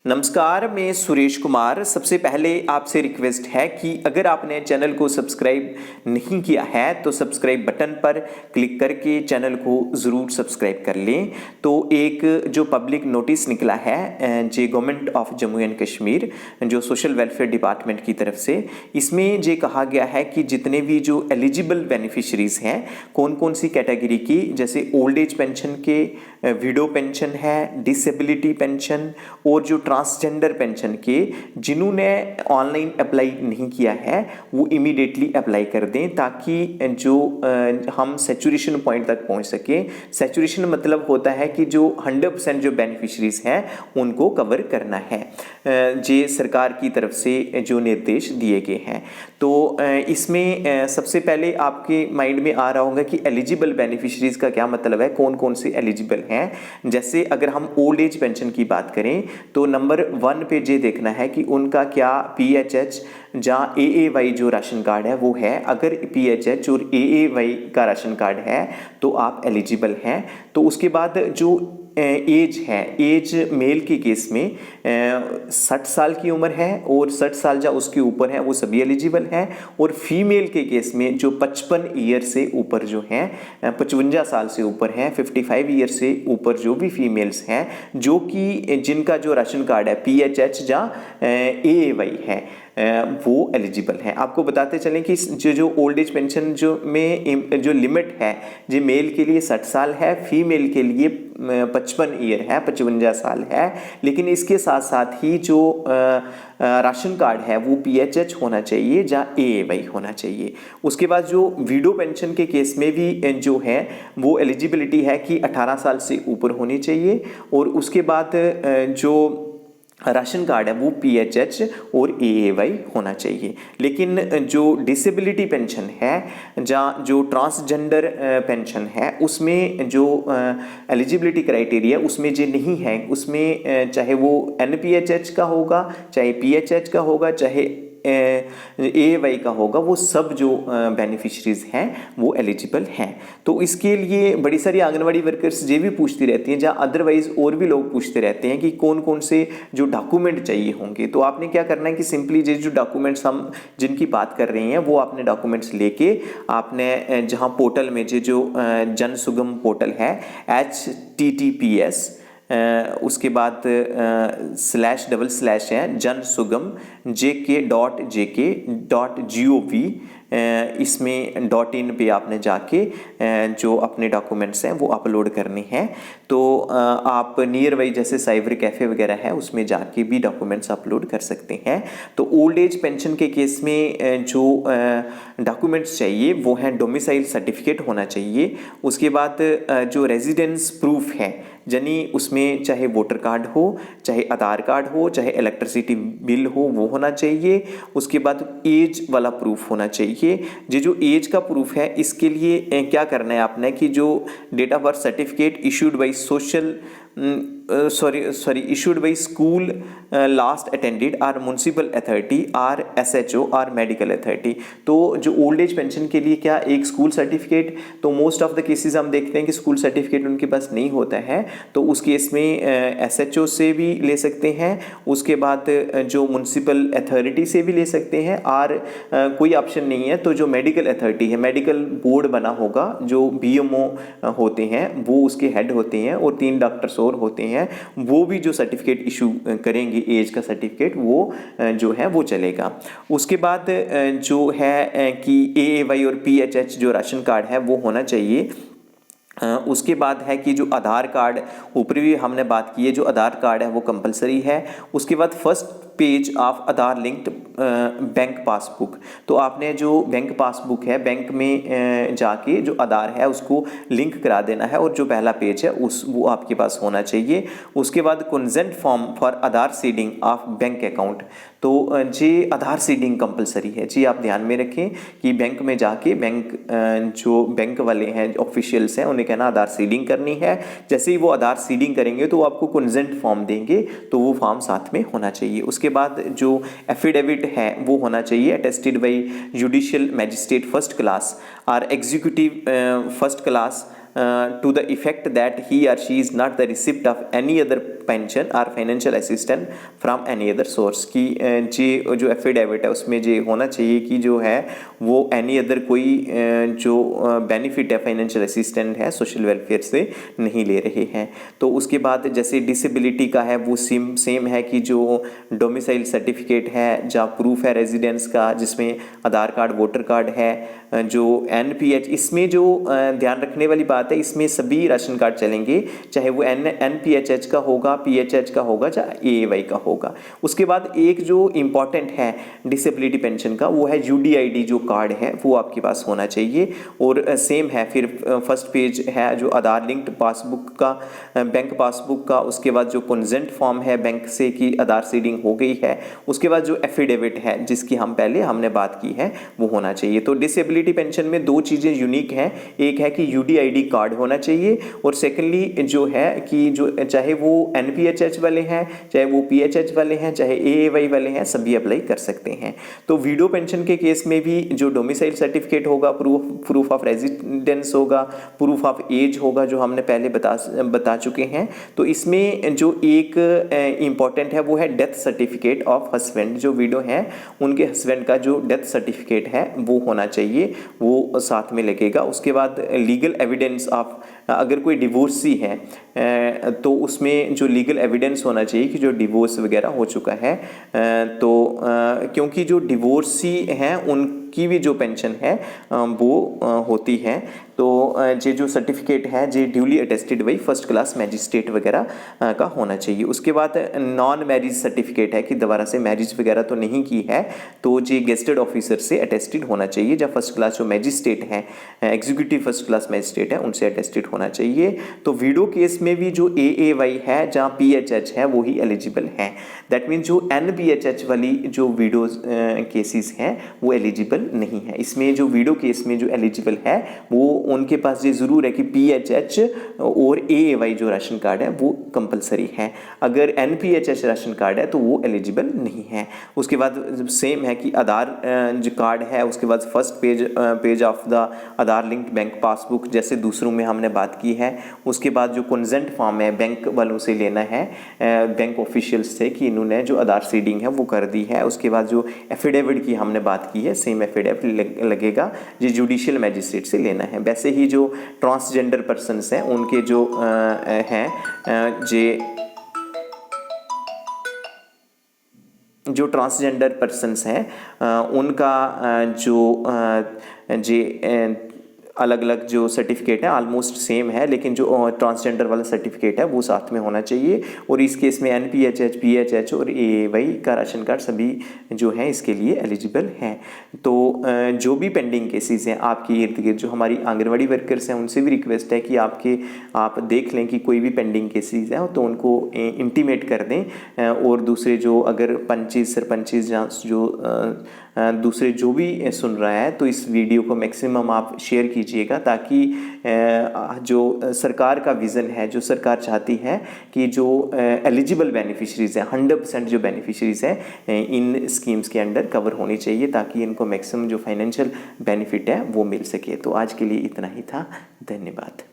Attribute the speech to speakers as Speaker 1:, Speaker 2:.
Speaker 1: नमस्कार, मैं सुरेश कुमार। सबसे पहले आपसे रिक्वेस्ट है कि अगर आपने चैनल को सब्सक्राइब नहीं किया है तो सब्सक्राइब बटन पर क्लिक करके चैनल को ज़रूर सब्सक्राइब कर लें। तो एक जो पब्लिक नोटिस निकला है जे government of Jammu and Kashmir जो सोशल वेलफेयर डिपार्टमेंट की तरफ से, इसमें ये कहा गया है कि जितने भी जो एलिजिबल बेनिफिशरीज़ हैं कौन कौन सी कैटेगरी की, जैसे ओल्ड एज पेंशन के, विडो पेंशन है, डिसेबिलिटी पेंशन और जो ट्रांसजेंडर पेंशन के, जिन्होंने ऑनलाइन अप्लाई नहीं किया है वो इमीडिएटली अप्लाई कर दें ताकि जो हम सैचुरेशन पॉइंट तक पहुंच सके। सैचुरेशन मतलब होता है कि जो 100% जो बेनिफिशरीज हैं उनको कवर करना है। जे सरकार की तरफ से जो निर्देश दिए गए हैं, तो इसमें सबसे पहले आपके माइंड में आ रहा होगा कि एलिजिबल बेनिफिशरीज का क्या मतलब है, कौन कौन से एलिजिबल हैं। जैसे अगर हम ओल्ड एज पेंशन की बात करें तो नंबर 1 पे ये देखना है कि उनका क्या PHH जहाँ AAY जो राशन कार्ड है वो है। अगर PHH और AAY का राशन कार्ड है तो आप एलिजिबल हैं। तो उसके बाद जो एज है, एज मेल के केस में 60 साल की उम्र है और 60 साल या उसके ऊपर है वो सभी एलिजिबल हैं। और फीमेल के केस में जो 55 ईयर से ऊपर जो हैं, 55 साल से ऊपर हैं, 55 ईयर से ऊपर जो भी फीमेल्स हैं जो कि जिनका जो राशन कार्ड है PHH या AAY है वो एलिजिबल हैं। आपको बताते चलें कि जो ओल्ड एज पेंशन जो में जो लिमिट है, जो मेल के लिए 60 साल है, फीमेल के लिए 55 ईयर है, 55 साल है। लेकिन इसके साथ साथ ही जो राशन कार्ड है वो PHH होना चाहिए या AAY होना चाहिए। उसके बाद जो विडो पेंशन के केस में भी जो है वो एलिजिबिलिटी है कि 18 साल से ऊपर होनी चाहिए। और उसके बाद जो राशन कार्ड है वो PHH और AAY होना चाहिए। लेकिन जो डिसेबिलिटी पेंशन है या जो ट्रांसजेंडर पेंशन है उसमें जो एलिजिबिलिटी क्राइटेरिया उसमें जो नहीं है, उसमें चाहे वो NPHH का होगा, चाहे PHH का होगा, चाहे AAY का होगा, वो सब जो बेनिफिशरीज हैं वो एलिजिबल हैं। तो इसके लिए बड़ी सारी आंगनवाड़ी वर्कर्स ये भी पूछती रहती हैं, जहाँ अदरवाइज और भी लोग पूछते रहते हैं कि कौन कौन से जो डॉक्यूमेंट चाहिए होंगे। तो आपने क्या करना है कि सिंपली ये जो डॉक्यूमेंट्स हम जिनकी बात कर रहे हैं वो आपने डॉक्यूमेंट्स लेके आपने जहाँ पोर्टल में जो जन सुगम पोर्टल है HTTPS उसके बाद // है जन सुगम jk.gov, इसमें .in पे आपने जाके जो अपने डॉक्यूमेंट्स हैं वो अपलोड करने हैं। तो आप नियर बाई जैसे साइबर कैफ़े वगैरह है उसमें जाके भी डॉक्यूमेंट्स अपलोड कर सकते हैं। तो ओल्ड एज पेंशन के केस में जो डॉक्यूमेंट्स चाहिए वो हैं डोमिसाइल सर्टिफिकेट होना चाहिए। उसके बाद जो रेजिडेंस प्रूफ है, यानी उसमें चाहे वोटर कार्ड हो, चाहे आधार कार्ड हो, चाहे इलेक्ट्रिसिटी बिल हो वो होना चाहिए। उसके बाद एज वाला प्रूफ होना चाहिए। ये जो एज का प्रूफ है इसके लिए क्या करना है आपने कि जो date of birth certificate issued by issued by school last attended or municipal authority or SHO or medical authority। तो जो ओल्ड एज पेंशन के लिए क्या एक स्कूल सर्टिफिकेट, तो मोस्ट ऑफ द केसेस हम देखते हैं कि स्कूल सर्टिफिकेट उनके पास नहीं होता है, तो उस केस में SHO से भी ले सकते हैं। उसके बाद जो म्यूनसिपल अथॉरिटी से भी ले सकते हैं, और कोई ऑप्शन नहीं है तो जो मेडिकल अथॉरिटी है, मेडिकल बोर्ड बना होगा, जो BMO होते हैं वो उसके हेड होते हैं और 3 डॉक्टर्स और होते हैं, वो भी जो सर्टिफिकेट इशू करेंगे एज का सर्टिफिकेट वो जो है वो चलेगा। उसके बाद जो है कि AAY और PHH जो राशन कार्ड है वो होना चाहिए। उसके बाद है कि जो आधार कार्ड, ऊपर भी हमने बात की है, जो आधार कार्ड है वो कंपलसरी है। उसके बाद first page of Aadhaar linked bank passbook, तो आपने जो बैंक पासबुक है बैंक में जाके जो आधार है उसको लिंक करा देना है और जो पहला पेज है वो आपके पास होना चाहिए। उसके बाद consent form for Aadhaar seeding of bank account, तो जी आधार सीडिंग कंपलसरी है जी, आप ध्यान में रखें कि बैंक में जाके जो बैंक वाले हैं ऑफिशियल्स हैं उन्हें कहना आधार सीडिंग करनी है। जैसे ही वो आधार सीडिंग करेंगे तो आपको कंसेंट फॉर्म देंगे, तो वो फॉर्म साथ में होना चाहिए। उसके बाद जो एफिडेविट है वो होना चाहिए attested by judicial magistrate first class और executive first class to the effect that he or she is not the recipient of any other pension or financial assistance from any other source। कि जी जो affidavit है उसमें ये होना चाहिए कि जो है वो एनी अदर कोई जो बेनिफिट है फाइनेंशियल असिस्टेंट है सोशल वेलफेयर से नहीं ले रहे हैं। तो उसके बाद जैसे डिसेबिलिटी का है वो सेम है कि जो डोमिसाइल सर्टिफिकेट है जहाँ प्रूफ है रेजिडेंस का जिसमें आधार कार्ड वोटर कार्ड है, जो NPH इसमें जो ध्यान रखने वाली बात है इसमें सभी राशन कार्ड चलेंगे, चाहे वो NPHH का होगा, PHH का होगा, चाहे AAY का होगा। उसके बाद एक जो इम्पॉर्टेंट है डिसेबिलिटी पेंशन का वो है UDID जो कार्ड है वो आपके पास होना चाहिए। और सेम है फिर फर्स्ट पेज है जो आधार लिंक्ड पासबुक का, बैंक पासबुक का, उसके बाद जो कंसेंट फॉर्म है बैंक से कि आधार सीडिंग हो गई है, उसके बाद जो एफिडेविट है जिसकी हमने बात की है वो होना चाहिए। तो डिसेबिलिटी पेंशन में दो चीज़ें यूनिक हैं, एक है कि UDID कार्ड होना चाहिए और सेकेंडली जो है कि जो चाहे वो NPHH वाले हैं, चाहे वो PHH वाले हैं, चाहे AAY वाले हैं, सभी अप्लाई कर सकते हैं। तो विडो पेंशन के केस में भी जो डोमिसाइल सर्टिफिकेट होगा, प्रूफ ऑफ रेजिडेंस होगा, प्रूफ ऑफ एज होगा जो हमने पहले बता चुके हैं। तो इसमें जो एक इम्पॉर्टेंट है वो है डेथ सर्टिफिकेट ऑफ हस्बैंड, जो विडो हैं उनके हस्बैंड का जो डेथ सर्टिफिकेट है वो होना चाहिए, वो साथ में लगेगा। उसके बाद लीगल एविडेंस ऑफ, अगर कोई डिवोर्सी है तो उसमें जो लीगल एविडेंस होना चाहिए कि जो डिवोर्स वगैरह हो चुका है। तो क्योंकि जो डिवोर्सी हैं उनकी भी जो पेंशन है वो होती है। तो ये जो सर्टिफिकेट है ये duly attested by first class magistrate वगैरह का होना चाहिए। उसके बाद नॉन मैरिज सर्टिफिकेट है कि दोबारा से मैरिज वगैरह तो नहीं की है, तो ये गेस्टेड ऑफिसर से अटेस्टेड होना चाहिए। जब फर्स्ट क्लास जो मैजिस्ट्रेट हैं, एग्जीक्यूटिव फर्स्ट क्लास मैजिस्ट्रेट है, उनसे अटेस्टेड होना चाहिए। तो विडो केस में भी जो AAY है जहाँ PHH है वो ही एलिजिबल है। दैट मीन्स जो NPHH वाली जो विडो केसेस हैं वो एलिजिबल नहीं है। इसमें जो विडो केस में जो एलिजिबल है वो उनके पास ये ज़रूर है कि PHH और AAY जो राशन कार्ड है वो कंपलसरी है। अगर NPHH राशन कार्ड है तो वो एलिजिबल नहीं है। उसके बाद सेम है कि आधार जो कार्ड है उसके बाद first page of the Aadhaar linked bank passbook जैसे दूसरों में हमने बात की है। उसके बाद जो कंसेंट फॉर्म है बैंक वालों से लेना है, बैंक ऑफिशियल्स से कि इन्होंने जो आधार सीडिंग है वो कर दी है। उसके बाद जो एफिडेविट की हमने बात की है सेम एफिडेविट लगेगा जो जुडिशियल मैजिस्ट्रेट से लेना है। वैसे ही जो ट्रांसजेंडर पर्सन्स हैं उनके जो हैं जो ट्रांसजेंडर पर्सन्स हैं उनका जो अलग अलग जो सर्टिफिकेट है ऑलमोस्ट सेम है, लेकिन जो ट्रांसजेंडर वाला सर्टिफिकेट है वो साथ में होना चाहिए। और इस केस में NPHH, PHH और AAY का राशन कार्ड सभी जो हैं इसके लिए एलिजिबल हैं। तो जो भी पेंडिंग केसेस हैं आपके इर्द गिर्द, जो हमारी आंगनवाड़ी वर्कर्स हैं उनसे भी रिक्वेस्ट है कि आप देख लें कि कोई भी पेंडिंग केसेस हैं तो उनको इंटीमेट कर दें। और दूसरे जो अगर पंचिस सरपंचिस जो दूसरे जो भी सुन रहा है तो इस वीडियो को मैक्सिमम आप शेयर कीजिएगा ताकि जो सरकार का विज़न है, जो सरकार चाहती है कि जो एलिजिबल बेनिफिशरीज़ हैं 100% जो बेनिफिशरीज़ हैं इन स्कीम्स के अंडर कवर होनी चाहिए ताकि इनको मैक्सिमम जो फाइनेंशियल बेनिफिट है वो मिल सके। तो आज के लिए इतना ही था। धन्यवाद।